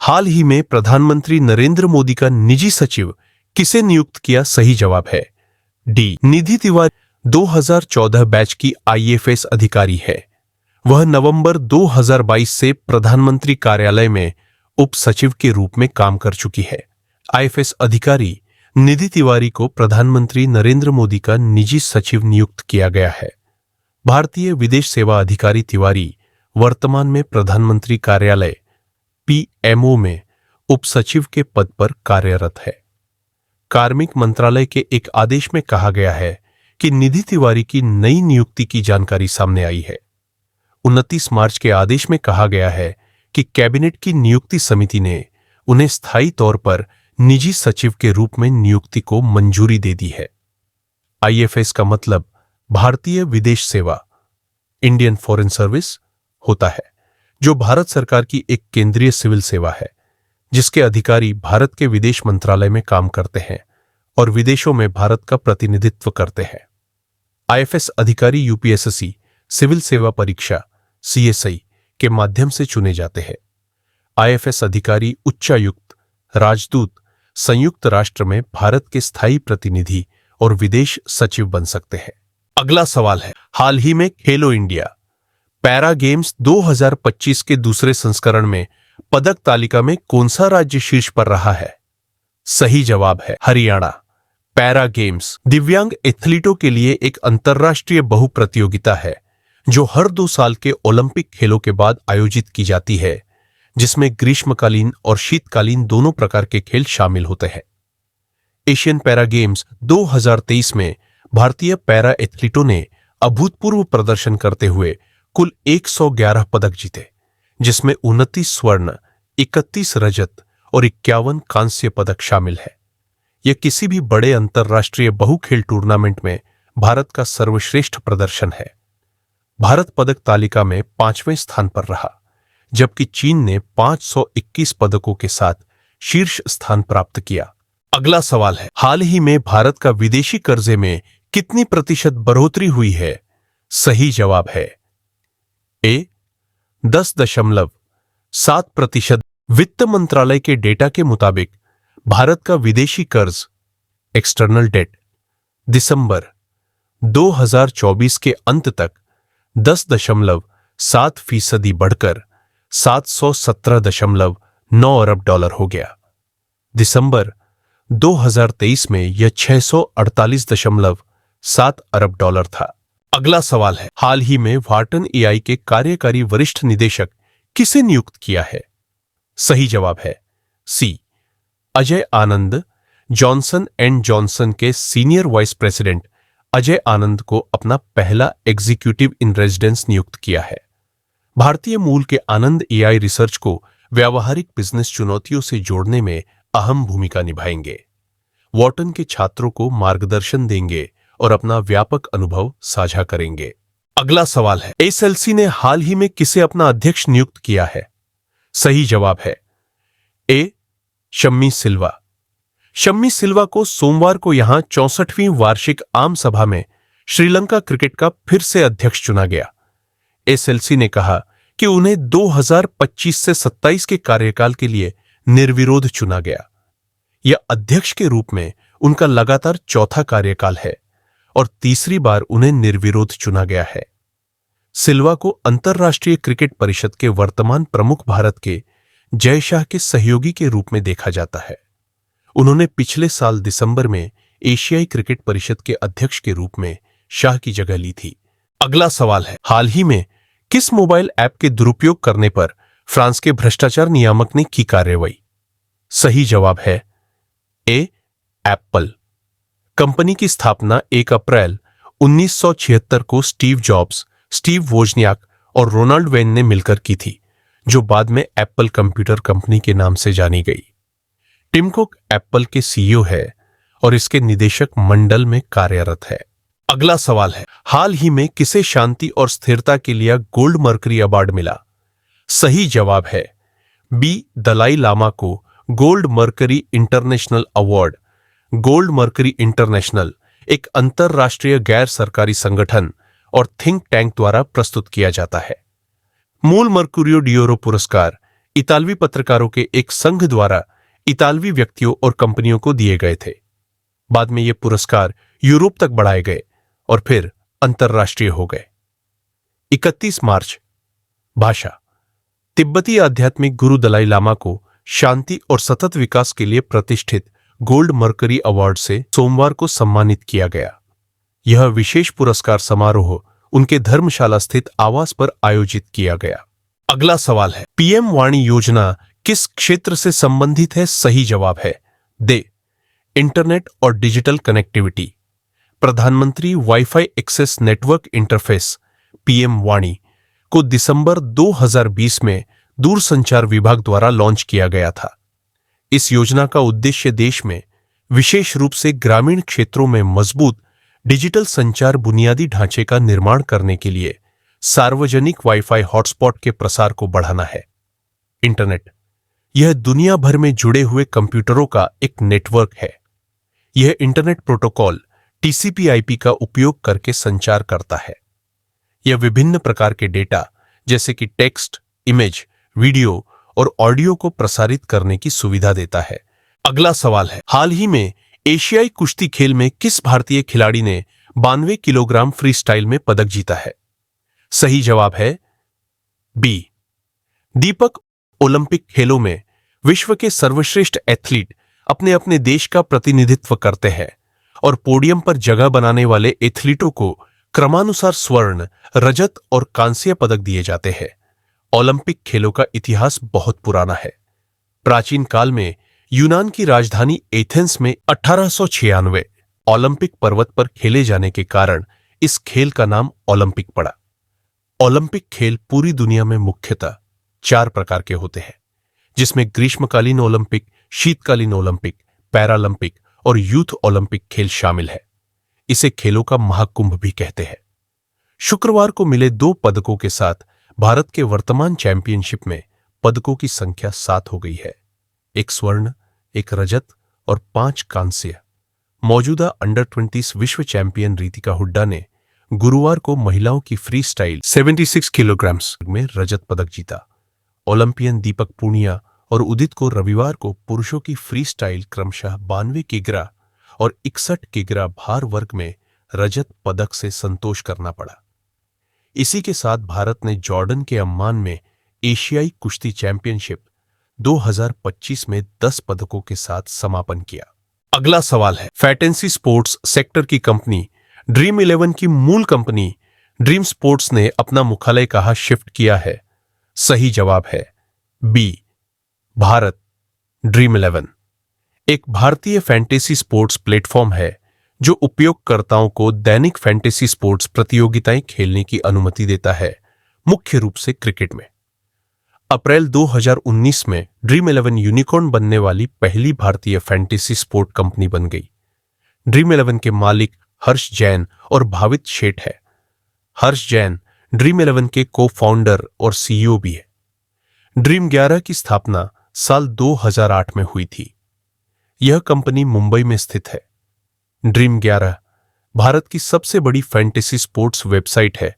हाल ही में प्रधानमंत्री नरेंद्र मोदी का निजी सचिव किसे नियुक्त किया? सही जवाब है डी निधि तिवारी 2014 बैच की आईएफएस अधिकारी है। वह नवंबर 2022 से प्रधानमंत्री कार्यालय में उप सचिव के रूप में काम कर चुकी है। आईएफएस अधिकारी निधि तिवारी को प्रधानमंत्री नरेंद्र मोदी का निजी सचिव नियुक्त किया गया है। भारतीय विदेश सेवा अधिकारी तिवारी वर्तमान में प्रधानमंत्री कार्यालय पीएमओ में उप सचिव के पद पर कार्यरत है। कार्मिक मंत्रालय के एक आदेश में कहा गया है कि निधि तिवारी की नई नियुक्ति की जानकारी सामने आई है। 29 मार्च के आदेश में कहा गया है कि कैबिनेट की नियुक्ति समिति ने उन्हें स्थायी तौर पर निजी सचिव के रूप में नियुक्ति को मंजूरी दे दी है। आईएफएस का मतलब भारतीय विदेश सेवा इंडियन फॉरेन सर्विस होता है, जो भारत सरकार की एक केंद्रीय सिविल सेवा है जिसके अधिकारी भारत के विदेश मंत्रालय में काम करते हैं और विदेशों में भारत का प्रतिनिधित्व करते हैं। आईएफएस अधिकारी यूपीएससी सिविल सेवा परीक्षा सीएसआई के माध्यम से चुने जाते हैं। आईएफएस अधिकारी उच्चायुक्त, राजदूत, संयुक्त राष्ट्र में भारत के स्थायी प्रतिनिधि और विदेश सचिव बन सकते हैं। अगला सवाल है, हाल ही में खेलो इंडिया पैरा गेम्स 2025 के दूसरे संस्करण में पदक तालिका में कौन सा राज्य शीर्ष पर रहा है? सही जवाब है हरियाणा। पैरा गेम्स दिव्यांग एथलीटों के लिए एक अंतर्राष्ट्रीय बहु प्रतियोगिता है जो हर 2 साल के ओलंपिक खेलों के बाद आयोजित की जाती है, जिसमें ग्रीष्मकालीन और शीतकालीन दोनों प्रकार के खेल शामिल होते हैं। एशियन पैरा गेम्स 2023 में भारतीय पैरा एथलीटों ने अभूतपूर्व प्रदर्शन करते हुए कुल 111 पदक जीते, जिसमें 29 स्वर्ण, 31 रजत और 51 कांस्य पदक शामिल है। यह किसी भी बड़े अंतर्राष्ट्रीय बहुखेल टूर्नामेंट में भारत का सर्वश्रेष्ठ प्रदर्शन है। भारत पदक तालिका में 5वें स्थान पर रहा, जबकि चीन ने 521 पदकों के साथ शीर्ष स्थान प्राप्त किया। अगला सवाल है, हाल ही में भारत का विदेशी कर्जे में कितनी प्रतिशत बढ़ोतरी हुई है? सही जवाब है ए 10.7%। वित्त मंत्रालय के डेटा के मुताबिक भारत का विदेशी कर्ज एक्सटर्नल डेट दिसंबर 2024 के अंत तक 10.7% बढ़कर 717.9 अरब डॉलर हो गया। दिसंबर 2023 में यह 648.7 अरब डॉलर था। अगला सवाल है, हाल ही में वार्टन एआई के कार्यकारी वरिष्ठ निदेशक किसे नियुक्त किया है? सही जवाब है सी अजय आनंद। जॉनसन एंड जॉनसन के सीनियर वाइस प्रेसिडेंट अजय आनंद को अपना पहला एग्जीक्यूटिव इन रेजिडेंस नियुक्त किया है। भारतीय मूल के आनंद एआई रिसर्च को व्यावहारिक बिजनेस चुनौतियों से जोड़ने में अहम भूमिका निभाएंगे। वॉर्टन के छात्रों को मार्गदर्शन देंगे और अपना व्यापक अनुभव साझा करेंगे। अगला सवाल है, एसएलसी ने हाल ही में किसे अपना अध्यक्ष नियुक्त किया है? सही जवाब है ए शम्मी सिल्वा। शम्मी सिल्वा को सोमवार को यहां 64वीं वार्षिक आम सभा में श्रीलंका क्रिकेट का फिर से अध्यक्ष चुना गया। एसएलसी ने कहा कि उन्हें 2025 से 27 के कार्यकाल के लिए निर्विरोध चुना गया। यह अध्यक्ष के रूप में उनका लगातार चौथा कार्यकाल है और तीसरी बार उन्हें निर्विरोध चुना गया है। सिल्वा को अंतर्राष्ट्रीय क्रिकेट परिषद के वर्तमान प्रमुख भारत के जय शाह के सहयोगी के रूप में देखा जाता है। उन्होंने पिछले साल दिसंबर में एशियाई क्रिकेट परिषद के अध्यक्ष के रूप में शाह की जगह ली थी। अगला सवाल है, हाल ही में किस मोबाइल ऐप के दुरुपयोग करने पर फ्रांस के भ्रष्टाचार नियामक ने की कार्रवाई? सही जवाब है ए एप्पल। कंपनी की स्थापना 1 अप्रैल 1976 को स्टीव जॉब्स, स्टीव वोजनियाक और रोनाल्ड वेन ने मिलकर की थी, जो बाद में एप्पल कंप्यूटर कंपनी के नाम से जानी गई। टिम कुक एप्पल के सीईओ है और इसके निदेशक मंडल में कार्यरत है। अगला सवाल है, हाल ही में किसे शांति और स्थिरता के लिए गोल्ड मर्करी अवार्ड मिला? सही जवाब है बी दलाई लामा को gold mercury international award. Gold mercury international एक अंतरराष्ट्रीय गैर सरकारी संगठन और थिंक टैंक द्वारा प्रस्तुत किया जाता है। मूल मर्कुरियो डिओरो पुरस्कार इतालवी पत्रकारों के एक संघ द्वारा इतालवी व्यक्तियों और कंपनियों को दिए गए थे। बाद में ये पुरस्कार यूरोप तक बढ़ाए गए और फिर अंतर्राष्ट्रीय हो गए। 31 मार्च। भाषा। तिब्बती आध्यात्मिक गुरु दलाई लामा को शांति और सतत विकास के लिए प्रतिष्ठित गोल्ड मर्करी अवार्ड से सोमवार को सम्मानित किया गया। यह विशेष पुरस्कार समारोह उनके धर्मशाला स्थित आवास पर आयोजित किया गया। अगला सवाल है, पीएम वाणी योजना किस क्षेत्र से संबंधित है? सही जवाब है दे इंटरनेट और डिजिटल कनेक्टिविटी। प्रधानमंत्री WiFi access network interface PM वाणी को दिसंबर 2020 में दूरसंचार विभाग द्वारा लॉन्च किया गया था। इस योजना का उद्देश्य देश में विशेष रूप से ग्रामीण क्षेत्रों में मजबूत डिजिटल संचार बुनियादी ढांचे का निर्माण करने के लिए सार्वजनिक वाईफाई हॉटस्पॉट के प्रसार को बढ़ाना है। इंटरनेट यह दुनिया भर में जुड़े हुए कंप्यूटरों का एक नेटवर्क है। यह इंटरनेट प्रोटोकॉल टीसीपी/आईपी का उपयोग करके संचार करता है। यह विभिन्न प्रकार के डेटा जैसे कि टेक्स्ट, इमेज, वीडियो और ऑडियो को प्रसारित करने की सुविधा देता है। अगला सवाल है, हाल ही में एशियाई कुश्ती खेल में किस भारतीय खिलाड़ी ने 92 किलोग्राम फ्री स्टाइल में पदक जीता है? सही जवाब है बी दीपक। ओलंपिक खेलों में विश्व के सर्वश्रेष्ठ एथलीट अपने अपने देश का प्रतिनिधित्व करते हैं और पोडियम पर जगह बनाने वाले एथलीटों को क्रमानुसार स्वर्ण, रजत और कांस्य पदक दिए जाते हैं। ओलंपिक खेलों का इतिहास बहुत पुराना है। प्राचीन काल में यूनान की राजधानी एथेंस में 1896 ओलंपिक पर्वत पर खेले जाने के कारण इस खेल का नाम ओलंपिक पड़ा। ओलंपिक खेल पूरी दुनिया में मुख्यतः 4 प्रकार के होते हैं, जिसमें ग्रीष्मकालीन ओलंपिक, शीतकालीन ओलंपिक, पैरालंपिक और यूथ ओलंपिक खेल शामिल है। इसे खेलों का महाकुंभ भी कहते हैं। शुक्रवार को मिले 2 पदकों के साथ भारत के वर्तमान चैंपियनशिप में पदकों की संख्या 7 हो गई है। 1 स्वर्ण, 1 रजत और 5 कांस्य। मौजूदा अंडर 20 विश्व चैंपियन रितिका हुड्डा ने गुरुवार को महिलाओं की फ्री स्टाइल 76 किलोग्राम्स में रजत पदक जीता। ओलंपियन दीपक पूनिया और उदित को रविवार को पुरुषों की फ्री स्टाइल क्रमशः 92 किग्रा और 61 किग्रा भार वर्ग में रजत पदक से संतोष करना पड़ा। इसी के साथ भारत ने जॉर्डन के अम्मान में एशियाई कुश्ती चैंपियनशिप 2025 में 10 पदकों के साथ समापन किया। अगला सवाल है, फैंटेसी स्पोर्ट्स सेक्टर की कंपनी ड्रीम 11 की मूल कंपनी ड्रीम स्पोर्ट्स ने अपना मुख्यालय कहां शिफ्ट किया है? सही जवाब है बी भारत। ड्रीम 11 एक भारतीय फैंटेसी स्पोर्ट्स प्लेटफॉर्म है जो उपयोगकर्ताओं को दैनिक फैंटेसी स्पोर्ट्स प्रतियोगिताएं खेलने की अनुमति देता है, मुख्य रूप से क्रिकेट में। अप्रैल 2019 में ड्रीम 11 यूनिकॉर्न बनने वाली पहली भारतीय फैंटेसी स्पोर्ट कंपनी बन गई। ड्रीम 11 के मालिक हर्ष जैन और भावित शेठ है। हर्ष जैन ड्रीम 11 के को फाउंडर और सीईओ भी है। ड्रीम 11 की स्थापना साल 2008 में हुई थी। यह कंपनी मुंबई में स्थित है। ड्रीम 11 भारत की सबसे बड़ी फैंटेसी स्पोर्ट्स वेबसाइट है